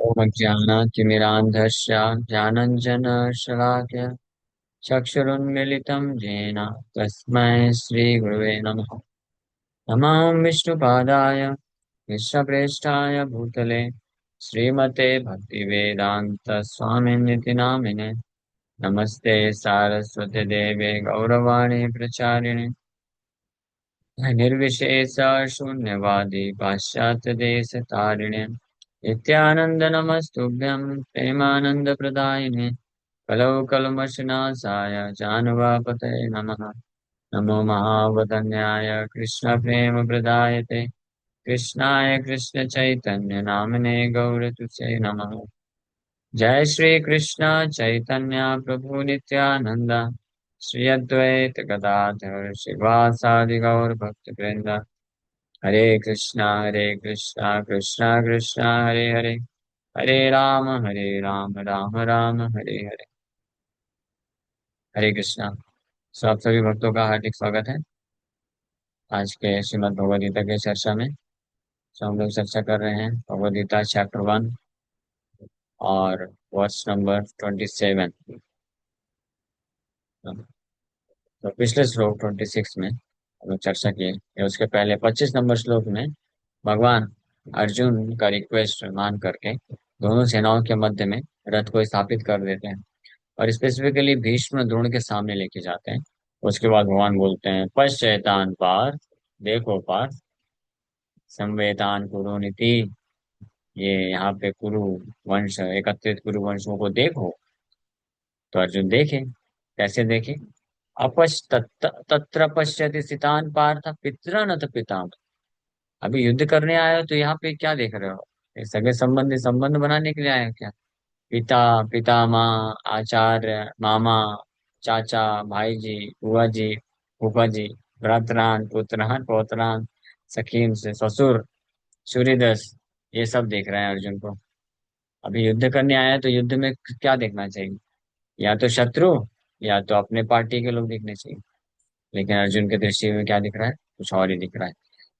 ओम ज्ञानातिमिरान्धस्य ज्ञानञ्जनशलाकया चक्षुरुन्मीलितं येन तस्मै श्रीगुरवे नमः। नमः विष्णुपादाय कृष्णप्रेष्ठाय भूतले श्रीमते भक्तिवेदान्तस्वामिनिति नामिने। नमस्ते सारस्वते देवे गौरवाणी प्रचारिणे निर्विशेष शून्यवादी पाश्चात्यदेशतारिणे नित्यानंद नमस्तुभ्यं प्रेमानंदप्रदायिने कलौ कल्मषनाशाय जानवापतये नमः। नमो महावदन्याय कृष्णप्रेमप्रदायते कृष्णाय कृष्णचैतन्य नामिने गौरतुसे नमः। जय श्री कृष्ण चैतन्य प्रभु नित्यानंद श्री अद्वैत गदाधर शिवासादि गौर भक्त वृंद। हरे कृष्णा कृष्णा कृष्णा हरे हरे हरे राम राम राम हरे हरे। हरे कृष्णा। सो आप सभी भक्तों का हार्दिक स्वागत है आज के श्रीमद् भगवद गीता के चर्चा में। सो हम लोग चर्चा कर रहे हैं भगवद गीता चैप्टर 1 और वर्स नंबर 27। तो पिछले श्लोक 26 में हम लोग चर्चा किए या उसके पहले 25 नंबर श्लोक में भगवान अर्जुन का रिक्वेस्ट मान करके दोनों सेनाओं के मध्य में रथ को स्थापित कर देते हैं और स्पेसिफिकली भीष्म द्रोण के सामने लेके जाते हैं। उसके बाद भगवान बोलते हैं पश्चैतान पार, देखो पार, संवेदान कुरु नीति। ये यहाँ पे कुरु वंश एकत्रित कुरु वंशों को देखो। तो अर्जुन देखे, कैसे देखे? तत्र पश्यति सितान पार्थ पितरन अथ पिता। अभी युद्ध करने आए हो तो यहाँ पे क्या देख रहे हो? ये सगे संबंधी संबंध बनाने के लिए आए हो क्या? पिता, पितामह, आचार्य, मामा, चाचा, भाई जी, बुआ जी, फूफा जी, भ्रातरान, पुत्रान, पौत्रान, सखीन से ससुर, सूर्यदस, ये सब देख रहे हैं अर्जुन को। अभी युद्ध करने आया है तो युद्ध में क्या देखना चाहिए? या तो शत्रु या तो अपने पार्टी के लोग देखने चाहिए। लेकिन अर्जुन के दृष्टि में क्या दिख रहा है? कुछ और ही दिख रहा है।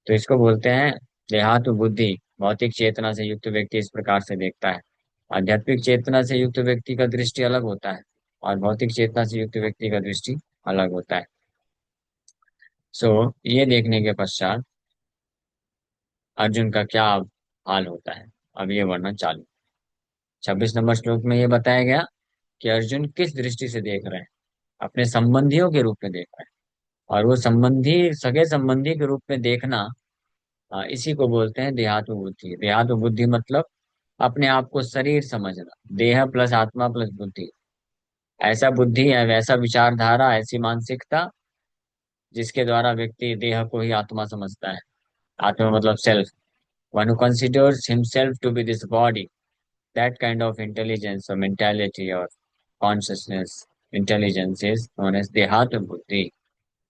तो इसको बोलते हैं देहात्म बुद्धि। भौतिक चेतना से युक्त व्यक्ति इस प्रकार से देखता है। आध्यात्मिक चेतना से युक्त व्यक्ति का दृष्टि अलग होता है और भौतिक चेतना से युक्त व्यक्ति का दृष्टि अलग होता है। सो ये देखने के पश्चात अर्जुन का क्या हाल होता है, अब ये वर्णन चालू। 26 नंबर श्लोक में ये बताया गया कि अर्जुन किस दृष्टि से देख रहे हैं। अपने संबंधियों के रूप में देख रहे हैं। और वो संबंधी सगे संबंधी के रूप में देखना, इसी को बोलते हैं देहात्म बुद्धि। देहात्म बुद्धि मतलब अपने आप को शरीर समझना, देह प्लस आत्मा प्लस बुद्धि। ऐसा बुद्धि है, वैसा विचारधारा, ऐसी मानसिकता जिसके द्वारा व्यक्ति देह को ही आत्मा समझता है। आत्मा मतलब self. One who considers himself to be this body, that kind of intelligence और मेंटालिटी और consciousness intelligence is known as देहात्म बुद्धि।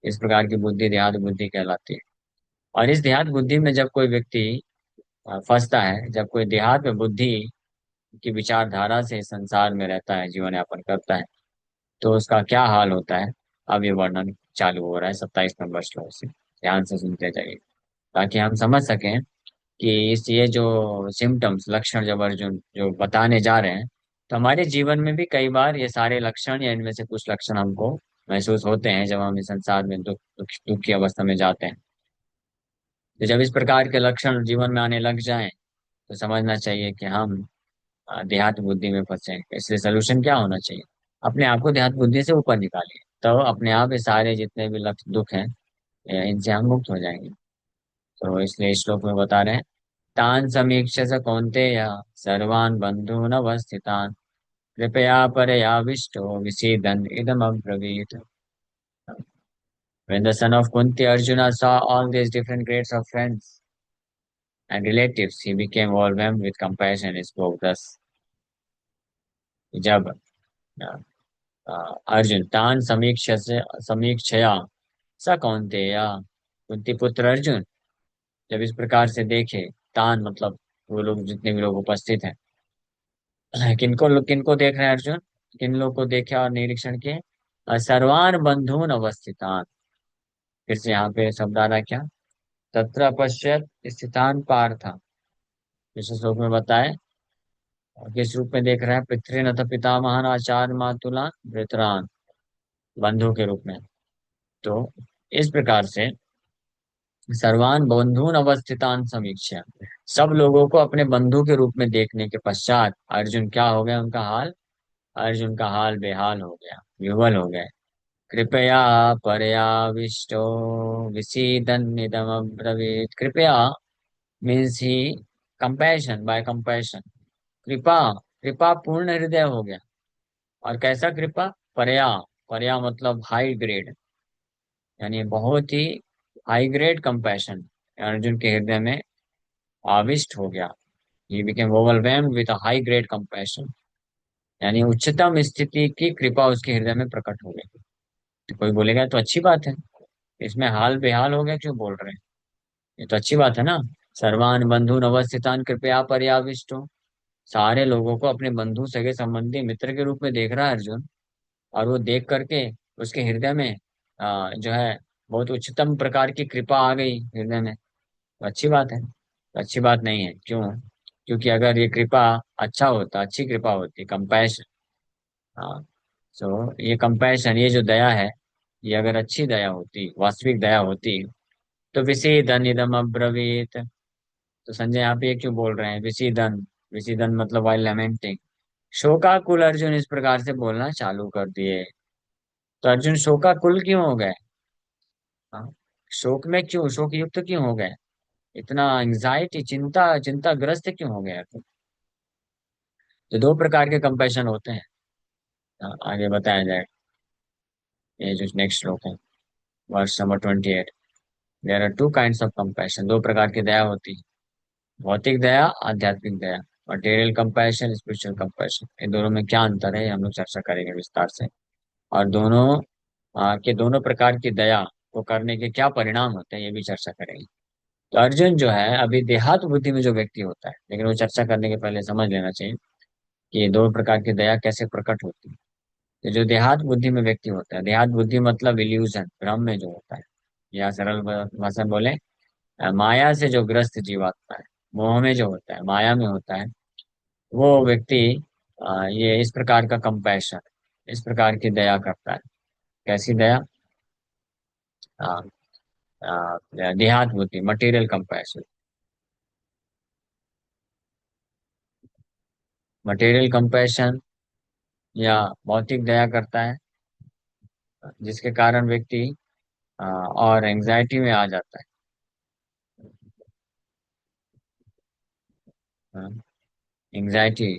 इस प्रकार की बुद्धि देहात्म बुद्धि कहलाती है। और इस देहात्म बुद्धि में जब कोई व्यक्ति फंसता है, जब कोई देहात्म बुद्धि की विचारधारा से संसार में रहता है, जीवन यापन करता है, तो उसका क्या हाल होता है, अब ये वर्णन चालू हो रहा है 27 नंबर श्लोक से। ध्यान से सुनते जाइए ताकि हम समझ सकें कि इस ये जो सिम्टम्स लक्षण जब अर्जुन जो बताने जा रहे हैं, तो हमारे जीवन में भी कई बार ये सारे लक्षण या इनमें से कुछ लक्षण हमको महसूस होते हैं जब हम इस संसार में दुख की अवस्था में जाते हैं। तो जब इस प्रकार के लक्षण जीवन में आने लग जाएं तो समझना चाहिए कि हम देहात बुद्धि में फंसे हैं। इसलिए सोल्यूशन क्या होना चाहिए? अपने आप को देहात बुद्धि से ऊपर निकालिए, तो अपने आप ये सारे जितने भी लक्ष्य दुख हैं, इनसे हम मुक्त हो जाएंगे। तो इसलिए इस श्लोक में बता रहे हैं तान समीक्ष स कौन्तेय सर्वान् बंधून् अवस्थितान् कृपया परयाविष्टो विषीदन् इदम् अब्रवीत्। When the son of Kunti Arjuna saw all these different grades of friends and relatives, he became overwhelmed with compassion and spoke thus. जब अर्जुन तान समीक्षया स कौन्तेय, कुंती पुत्र अर्जुन जब इस प्रकार से देखे, तान मतलब वो लोग जितने भी लोग उपस्थित हैं, किनको देख रहे हैं अर्जुन? किन लोग को देखे और निरीक्षण किए? सर्वान बंधून अवस्थितान। फिर से यहाँ पे शब्द आ रहा है क्या? तत्र पश्यत स्थितान पार्थ। पिछले श्लोक में बताए और किस रूप में देख रहा है? पितृन अथ पितामहन आचार्य मातुलान वृतरान, बंधु के रूप में। तो इस प्रकार से सर्वान बंधून अवस्थितान समीक्षा, सब लोगों को अपने बंधु के रूप में देखने के पश्चात अर्जुन क्या हो गया उनका हाल? अर्जुन का हाल बेहाल हो गया, विह्वल हो गया। कृपया पर्याविष्टो विसीदन्निदमब्रवीत्। कृपया मीन्स ही कंपैशन, बाय कंपैशन। कृपा, कृपा पूर्ण हृदय हो गया। और कैसा कृपा? परया, परया मतलब हाई ग्रेड, यानी बहुत ही हाई ग्रेड कंपैशन अर्जुन के हृदय में आविष्ट हो गया। He became overwhelmed with a high grade compassion, यानी उच्चतम स्थिति की कृपा उसके हृदय में प्रकट हो गई। तो कोई बोलेगा तो अच्छी बात है, इसमें हाल बेहाल हो गया क्यों बोल रहे हैं? ये तो अच्छी बात है ना। सर्वान बंधु अवस्थितान कृपया पर्याविष्टो, सारे लोगों को अपने बंधु सगे संबंधी मित्र के रूप में देख रहा है अर्जुन। और वो देख करके उसके हृदय में जो है बहुत उच्चतम प्रकार की कृपा आ गई हृदय में। तो अच्छी बात है। तो अच्छी बात नहीं है, क्यों? क्योंकि अगर ये कृपा अच्छा होता, अच्छी कृपा होती, कंपैशन, हाँ, सो ये कंपैशन, ये जो दया है, ये अगर अच्छी दया होती, वास्तविक दया होती, तो विषेदन इदम अब्रवीत। तो संजय आप ये क्यों बोल रहे हैं विषीदन? विषीदन मतलब वाइल लैमेंटिंग। शोकाकुल अर्जुन इस प्रकार से बोलना चालू कर दिए। तो अर्जुन शोकाकुल क्यों हो गए? हाँ, शोक में क्यों, शोक युक्त क्यों हो गए? इतना एंजाइटी, चिंता, चिंताग्रस्त क्यों हो गए अर्जुन? तो दो प्रकार के कंपैशन होते हैं। आगे बताया जाए। ये जो नेक्स्ट श्लोक है, वर्ष number 28। There are two kinds of compassion, दो प्रकार की दया होती है। भौतिक दया, आध्यात्मिक दया। मटेरियल कंपैशन, स्पिरिचुअल कंपैशन, इन दोनों में क्या अंतर है ये हम लोग चर्चा करेंगे विस्तार से। और दोनों के दोनों प्रकार की दया को करने के क्या परिणाम होते हैं ये भी चर्चा करेंगे। तो अर्जुन जो है अभी देहात बुद्धि में जो व्यक्ति होता है, लेकिन वो चर्चा करने के पहले समझ लेना चाहिए कि ये दो प्रकार की दया कैसे प्रकट होती है। तो जो देहात बुद्धि में व्यक्ति होता है, देहात बुद्धि मतलब इल्यूजन, भ्रम में जो होता है, या सरल भाषा में बोले, माया से जो ग्रस्त जीवात्मा है, मोह में जो होता है, माया में होता है, वो व्यक्ति ये इस प्रकार का कंपैशन, इस प्रकार की दया करता है। कैसी दया? आ, देहात बुद्धि, मटेरियल कंपैशन। मटेरियल कंपैशन या भौतिक दया करता है, जिसके कारण व्यक्ति और एंजाइटी में आ जाता है। एंजाइटी,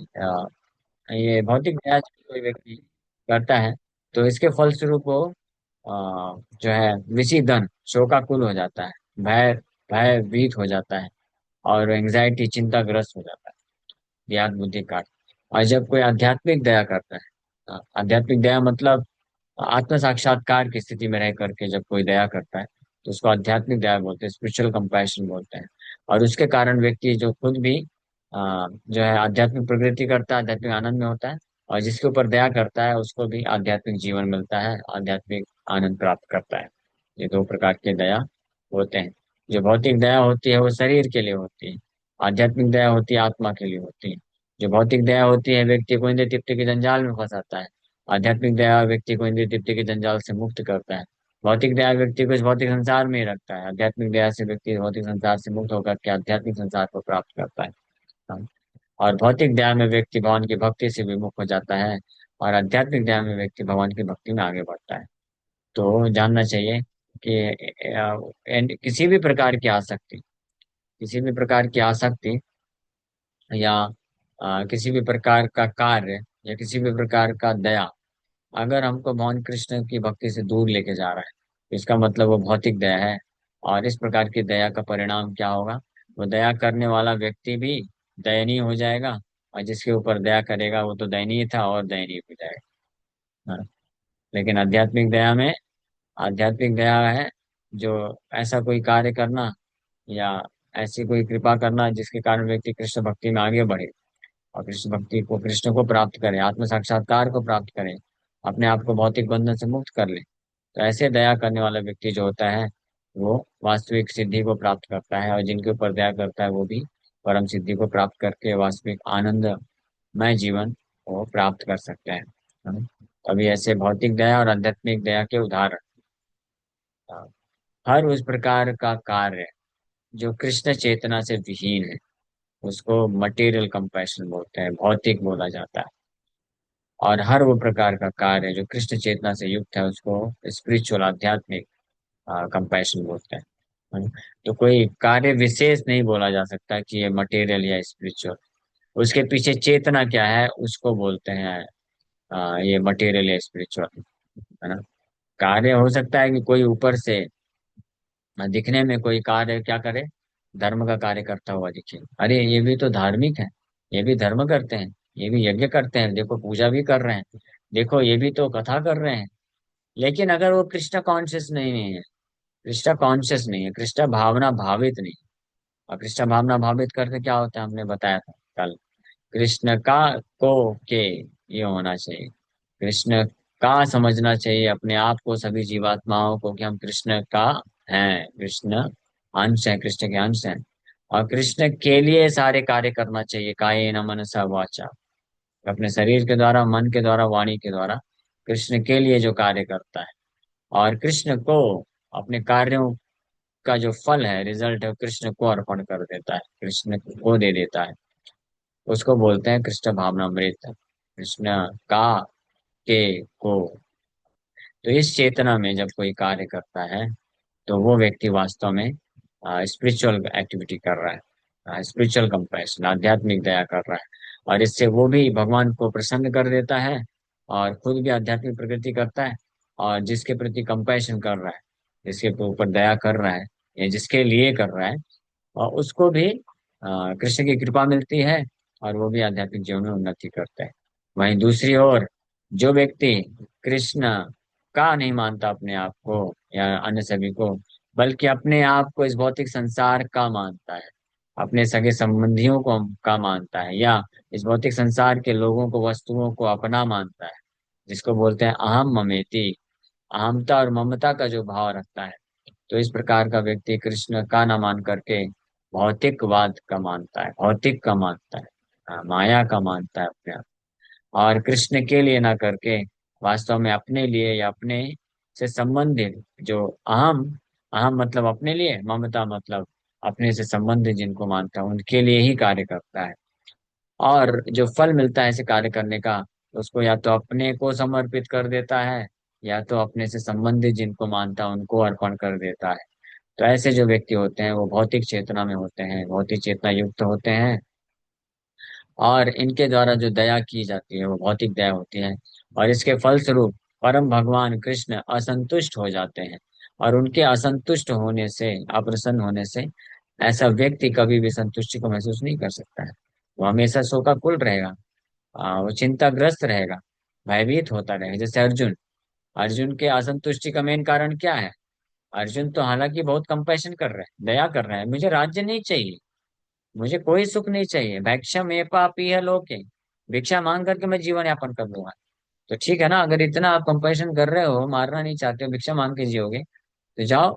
ये भौतिक दया जब कोई व्यक्ति करता है, तो इसके फलस्वरूप वो जो है विषीदन, शोकाकुल हो जाता है, भय, भयभीत हो जाता है, और एंजाइटी, चिंताग्रस्त हो जाता है, ज्ञान बुद्धि का। और जब कोई आध्यात्मिक दया करता है, आध्यात्मिक दया मतलब आत्म साक्षात्कार की स्थिति में रह करके जब कोई दया करता है, तो उसको आध्यात्मिक दया बोलते हैं, स्पिरिचुअल कंपैशन बोलते हैं। और उसके कारण व्यक्ति जो खुद भी जो है आध्यात्मिक प्रगति करता है, आध्यात्मिक आनंद में होता है, और जिसके ऊपर दया करता है उसको भी आध्यात्मिक जीवन मिलता है, आध्यात्मिक आनंद प्राप्त करता है। ये दो प्रकार के दया होते हैं। जो भौतिक दया होती है वो शरीर के लिए होती है, आध्यात्मिक दया होती है आत्मा के लिए होती है। जो भौतिक दया होती है व्यक्ति को इंद्रिय तृप्ति के जंजाल में फंसाता है, आध्यात्मिक दया व्यक्ति को इंद्रिय तृप्ति के जंजाल से मुक्त करता है। भौतिक दया व्यक्ति को इस भौतिक संसार में ही रखता है, आध्यात्मिक दया से व्यक्ति भौतिक संसार से मुक्त होकर के आध्यात्मिक संसार को प्राप्त करता है। हाँ। और भौतिक दया में व्यक्ति भगवान की भक्ति से विमुख हो जाता है, और आध्यात्मिक दया में व्यक्ति भगवान की भक्ति में आगे बढ़ता है। तो जानना चाहिए कि किसी भी प्रकार की आसक्ति, किसी भी प्रकार की आसक्ति, या किसी भी प्रकार का कार्य, या किसी भी प्रकार का दया, अगर हमको भगवान कृष्ण की भक्ति से दूर लेके जा रहा है, तो इसका मतलब वो भौतिक दया है। और इस प्रकार की दया का परिणाम क्या होगा? वो दया करने वाला व्यक्ति भी दयनीय हो जाएगा, और जिसके ऊपर दया करेगा वो तो दयनीय था और दयनीय हो जाएगा। हाँ। लेकिन आध्यात्मिक दया है जो ऐसा कोई कार्य करना, या ऐसी कोई कृपा करना जिसके कारण व्यक्ति कृष्ण भक्ति में आगे बढ़े, और कृष्ण भक्ति को, कृष्ण को प्राप्त करे, आत्म साक्षात्कार को प्राप्त करे, अपने आप को भौतिक बंधन से मुक्त कर ले। तो ऐसे दया करने वाला व्यक्ति जो होता है वो वास्तविक सिद्धि को प्राप्त करता है, और जिनके ऊपर दया करता है वो भी परम सिद्धि को प्राप्त करके वास्तविक आनंद मैं जीवन को प्राप्त कर सकते हैं। है? अभी ऐसे भौतिक दया और आध्यात्मिक दया के उदाहरण, अ, हर उस प्रकार का कार्य जो कृष्ण चेतना से विहीन है उसको मटेरियल कंपैशन बोलते हैं, भौतिक बोला जाता है। और हर वो प्रकार का कार्य जो कृष्ण चेतना से युक्त है उसको स्पिरिचुअल, आध्यात्मिक कंपैशन बोलते हैं। है? तो कोई कार्य विशेष नहीं बोला जा सकता कि ये मटेरियल या स्पिरिचुअल। उसके पीछे चेतना क्या है उसको बोलते हैं ये मटेरियल या स्पिरिचुअल। है ना। कार्य हो सकता है कि कोई ऊपर से दिखने में कोई कार्य क्या करे, धर्म का कार्य करता हुआ दिखे, अरे ये भी तो धार्मिक है, ये भी धर्म करते हैं, ये भी यज्ञ करते हैं, देखो पूजा भी कर रहे हैं, देखो ये भी तो कथा कर रहे हैं। लेकिन अगर वो कृष्ण कॉन्शियस नहीं है, कृष्ण कॉन्शियस नहीं है, कृष्ण भावना भावित नहीं। और कृष्ण भावना भावित करके क्या होता है, हमने बताया था कल। कृष्ण का को के ये होना चाहिए, कृष्ण का समझना चाहिए अपने आप को, सभी जीवात्माओं को, कि हम कृष्ण का हैं, कृष्ण अंश है, कृष्ण के अंश हैं। और कृष्ण के लिए सारे कार्य करना चाहिए, कायेन मनसा वाचा, अपने शरीर के द्वारा, मन के द्वारा, वाणी के द्वारा, कृष्ण के लिए जो कार्य करता है। और कृष्ण को अपने कार्यों का जो फल है, रिजल्ट है, वो कृष्ण को अर्पण कर देता है, कृष्ण को दे देता है। उसको बोलते हैं कृष्ण भावनामृत, कृष्ण का के को। तो इस चेतना में जब कोई कार्य करता है तो वो व्यक्ति वास्तव में स्पिरिचुअल एक्टिविटी कर रहा है, स्पिरिचुअल कंपैशन, आध्यात्मिक दया कर रहा है। और इससे वो भी भगवान को प्रसन्न कर देता है और खुद भी आध्यात्मिक प्रगति करता है। और जिसके प्रति कंपैशन कर रहा है, जिसके ऊपर दया कर रहा है या जिसके लिए कर रहा है, और उसको भी कृष्ण की कृपा मिलती है और वो भी आध्यात्मिक जीवन में उन्नति करता है। वहीं दूसरी ओर जो व्यक्ति कृष्ण का नहीं मानता अपने आप को या अन्य सभी को, बल्कि अपने आप को इस भौतिक संसार का मानता है, अपने सगे संबंधियों को का मानता है, या इस भौतिक संसार के लोगों को, वस्तुओं को अपना मानता है, जिसको बोलते हैं अहम ममेति, अहमता और ममता का जो भाव रखता है, तो इस प्रकार का व्यक्ति कृष्ण का न मान करके भौतिकवाद का मानता है, भौतिक का मानता है, माया का मानता है अपने आप। और कृष्ण के लिए ना करके वास्तव में अपने लिए या अपने से संबंधित जो अहम, अहम मतलब अपने लिए, ममता मतलब अपने से संबंधित जिनको मानता है उनके लिए ही कार्य करता है। और जो फल मिलता है ऐसे कार्य करने का, उसको या तो अपने को समर्पित कर देता है या तो अपने से संबंधित जिनको मानता है उनको अर्पण कर देता है। तो ऐसे जो व्यक्ति होते हैं वो भौतिक चेतना में होते हैं, भौतिक चेतना युक्त होते हैं। और इनके द्वारा जो दया की जाती है वो भौतिक दया होती है। और इसके फलस्वरूप परम भगवान कृष्ण असंतुष्ट हो जाते हैं। और उनके असंतुष्ट होने से, अप्रसन्न होने से, ऐसा व्यक्ति कभी भी संतुष्टि को महसूस नहीं कर सकता है। वो हमेशा शोकाकुल रहेगा, वो चिंताग्रस्त रहेगा, भयभीत होता रहेगा। जैसे अर्जुन, अर्जुन के असंतुष्टि का मेन कारण क्या है? अर्जुन तो हालांकि बहुत कंपैशन कर रहा है, दया कर रहा है, मुझे राज्य नहीं चाहिए, मुझे कोई सुख नहीं चाहिए, भिक्षा में पापी है लोके, भिक्षा मांग करके मैं जीवन यापन कर लूंगा। तो ठीक है ना, अगर इतना आप कंपैशन कर रहे हो, मारना नहीं चाहते हो, भिक्षा मांग के जियोगे, तो जाओ।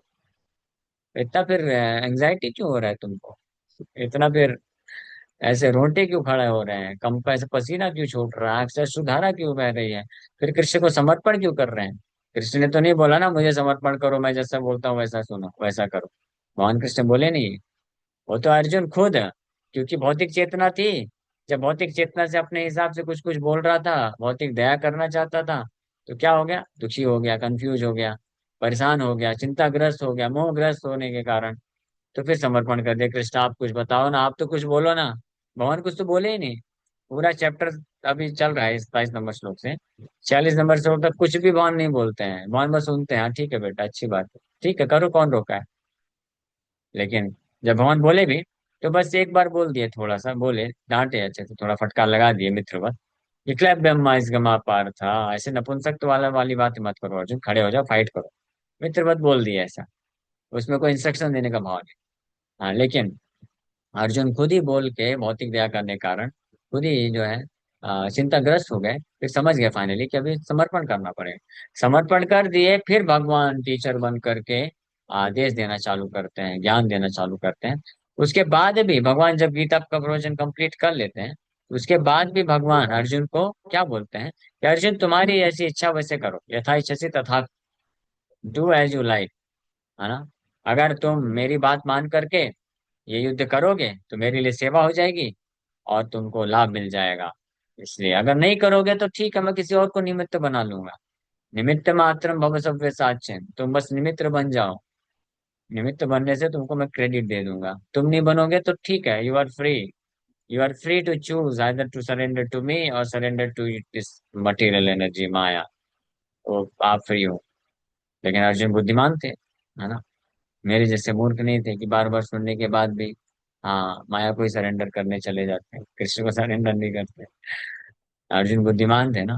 इतना फिर एंजाइटी क्यों हो रहा है तुमको? इतना फिर ऐसे रोंटे क्यों खड़े हो रहे हैं, कम पैसे पसीना क्यों छूट रहा है, अक्सर सुधारा क्यों बह रही है? फिर कृष्ण को समर्पण क्यों कर रहे हैं? कृष्ण ने तो नहीं बोला ना मुझे समर्पण करो, मैं जैसा बोलता हूँ वैसा सुनो, वैसा करो। भगवान कृष्ण बोले नहीं। वो तो अर्जुन खुद, क्योंकि भौतिक चेतना थी, जब भौतिक चेतना से अपने हिसाब से कुछ कुछ बोल रहा था, भौतिक दया करना चाहता था, तो क्या हो गया? दुखी हो गया, कंफ्यूज हो गया, परेशान हो गया, चिंताग्रस्त हो गया, मोहग्रस्त होने के कारण तो फिर समर्पण कर दिया। कृष्ण आप कुछ बताओ ना, आप तो कुछ बोलो ना। भगवान कुछ तो बोले ही नहीं। पूरा चैप्टर अभी चल रहा है 27 नंबर श्लोक से 46 नंबर श्लोक तक कुछ भी भगवान नहीं बोलते हैं, भगवान बस सुनते हैं, हाँ ठीक है बेटा, अच्छी बात है, ठीक है करो, कौन रोका है? लेकिन जब भगवान बोले भी तो बस एक बार बोल दिए, थोड़ा सा बोले, डांटे अच्छे से, थोड़ा फटकार लगा दिए मित्रवत, ये क्लैप ब्रह्मा इस गमा पार था, ऐसे नपुंसक वाली बात मत करो अर्जुन, खड़े हो जाओ, फाइट करो। मित्रवत बोल दिया ऐसा, उसमें कोई इंस्ट्रक्शन देने का भाव नहीं। हाँ लेकिन अर्जुन खुद ही बोल के भौतिक दया करने के कारण खुद ही जो है चिंताग्रस्त हो गए, फिर समझ गए फाइनली कि अभी समर्पण करना पड़ेगा। समर्पण कर दिए, फिर भगवान टीचर बन करके आदेश देना चालू करते हैं, ज्ञान देना चालू करते हैं। उसके बाद भी भगवान जब गीता का प्रवचन कंप्लीट कर लेते हैं उसके बाद भी भगवान अर्जुन को क्या बोलते हैं कि अर्जुन तुम्हारी ऐसी इच्छा वैसे करो, यथा इच्छसि तथा, डू एज यू लाइक, है ना। अगर तुम मेरी बात मान करके ये युद्ध करोगे तो मेरे लिए सेवा हो जाएगी और तुमको लाभ मिल जाएगा। इसलिए अगर नहीं करोगे तो ठीक है, मैं किसी और को निमित्त बना लूंगा। निमित्त मात्रम भव सव्य साचिन, तुम बस निमित्त बन जाओ। निमित्त बनने से तुमको मैं क्रेडिट दे दूंगा, तुम नहीं बनोगे तो ठीक है, you are free. You are free to choose either to surrender to me और surrender to this material energy maya. तो आप फ्री हो। लेकिन अर्जुन बुद्धिमान थे, है ना। मेरे जैसे मूर्ख नहीं थे कि बार बार सुनने के बाद भी हाँ माया को ही सरेंडर करने चले जाते हैं, कृष्ण को सरेंडर नहीं करते। अर्जुन बुद्धिमान थे ना।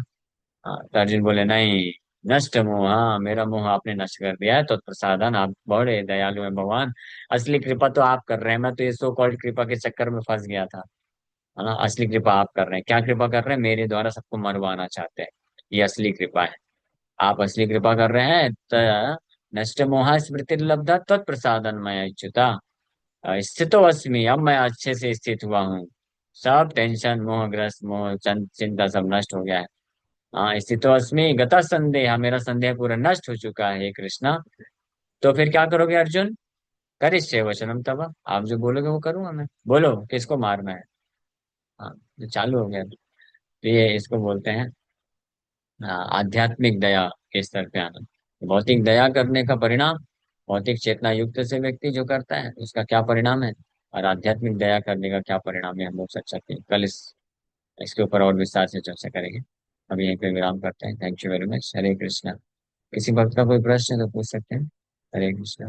हाँ, तो अर्जुन बोले नहीं, नष्ट मोह, हाँ मेरा मोह आपने नष्ट कर दिया है, तो प्रसादन, आप बड़े दयालु हैं भगवान। असली कृपा तो आप कर रहे हैं, मैं तो ये सो कॉल्ड कृपा के चक्कर में फंस गया था, है ना। असली कृपा आप कर रहे हैं, क्या कृपा कर रहे हैं, मेरे द्वारा सबको मरवाना चाहते हैं। ये असली कृपा है। आप असली कृपा कर रहे हैं तो नष्ट मोहा स्मृति लब्धा तत्प्रसादन मैं अच्युता, स्थितो अस्मि, अब मैं अच्छे से स्थित हुआ हूँ। सब टेंशन मोहग्रस्त मोह चिंता सब नष्ट हो गया है। हाँ, स्थितो अस्मि गता संदेह, मेरा संदेह पूरा नष्ट हो चुका है हे कृष्णा। तो फिर क्या करोगे अर्जुन? करिष्ये वचनम तव, आप जो बोलोगे वो करूंगा मैं। बोलो किसको मारना है। हाँ, तो चालू हो गया। तो ये इसको बोलते हैं आध्यात्मिक दया के स्तर पे आना। भौतिक दया करने का परिणाम, भौतिक चेतना युक्त से व्यक्ति जो करता है उसका क्या परिणाम है, और आध्यात्मिक दया करने का क्या परिणाम है, हम लोग चर्चा करेंगे कल इसके ऊपर और विस्तार से चर्चा करेंगे। अभी यहीं पे विराम करते हैं। Thank you very much. Hare Krishna. किसी भक्त का कोई प्रश्न है तो पूछ सकते हैं। हरे कृष्णा।